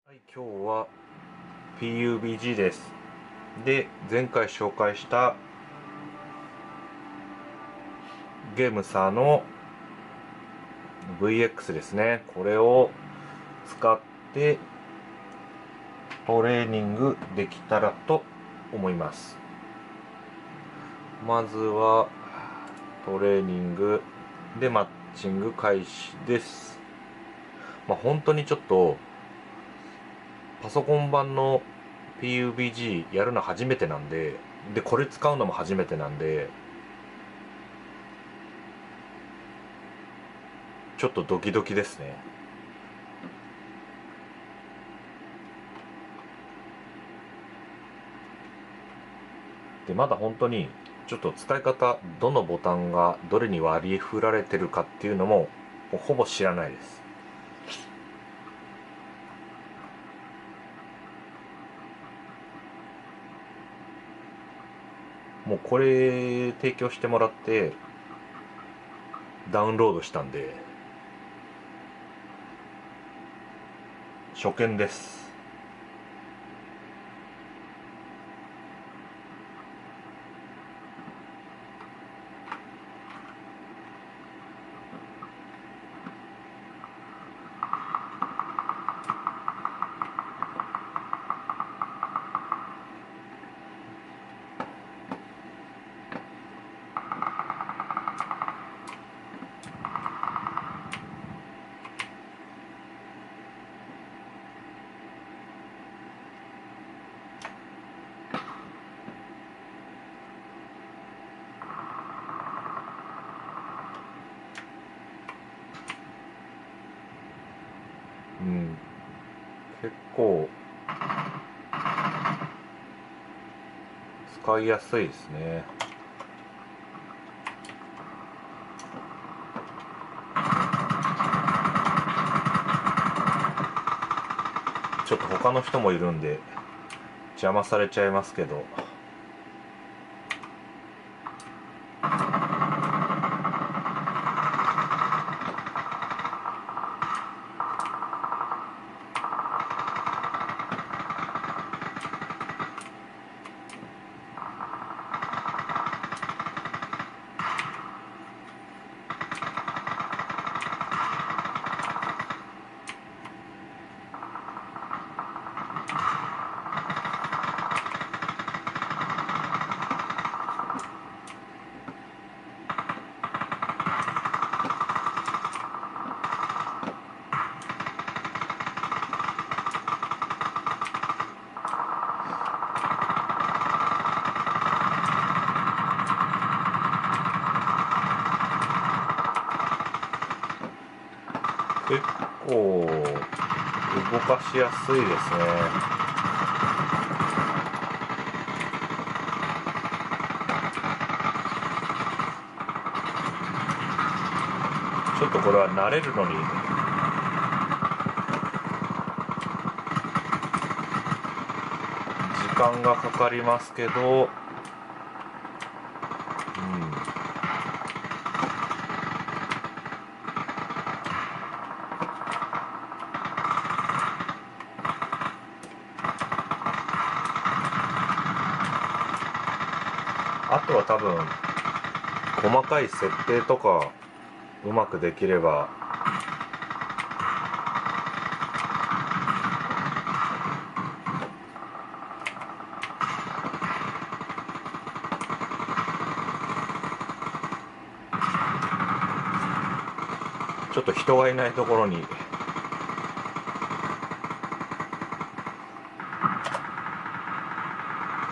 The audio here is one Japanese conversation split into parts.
はい、今日は PUBG です。で、前回紹介したゲームサーの VX ですね。これを使ってトレーニングできたらと思います。まずはトレーニングでマッチング開始です。本当にちょっとパソコン版の PUBG やるの初めてなんで、これ使うのも初めてなんで、ちょっとドキドキですね。で、まだ本当にちょっと使い方、どのボタンがどれに割り振られてるかっていうのもほぼ知らないです。もうこれ提供してもらってダウンロードしたんで初見です。うん、結構使いやすいですね。ちょっと他の人もいるんで邪魔されちゃいますけど、結構動かしやすいですね。ちょっとこれは慣れるのに時間がかかりますけど、あとは多分細かい設定とかうまくできればちょっと人がいないところに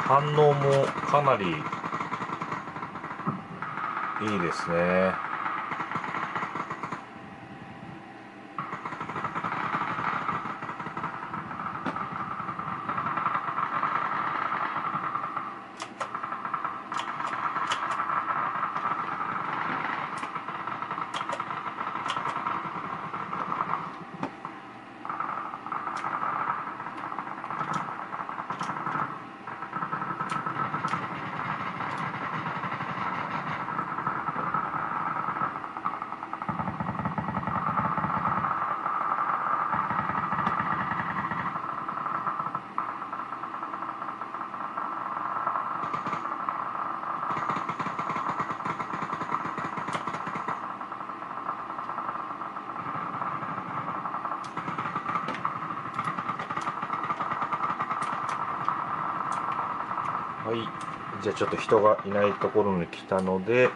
反応もかなりいいですね。じゃあちょっと人がいないところに来たので、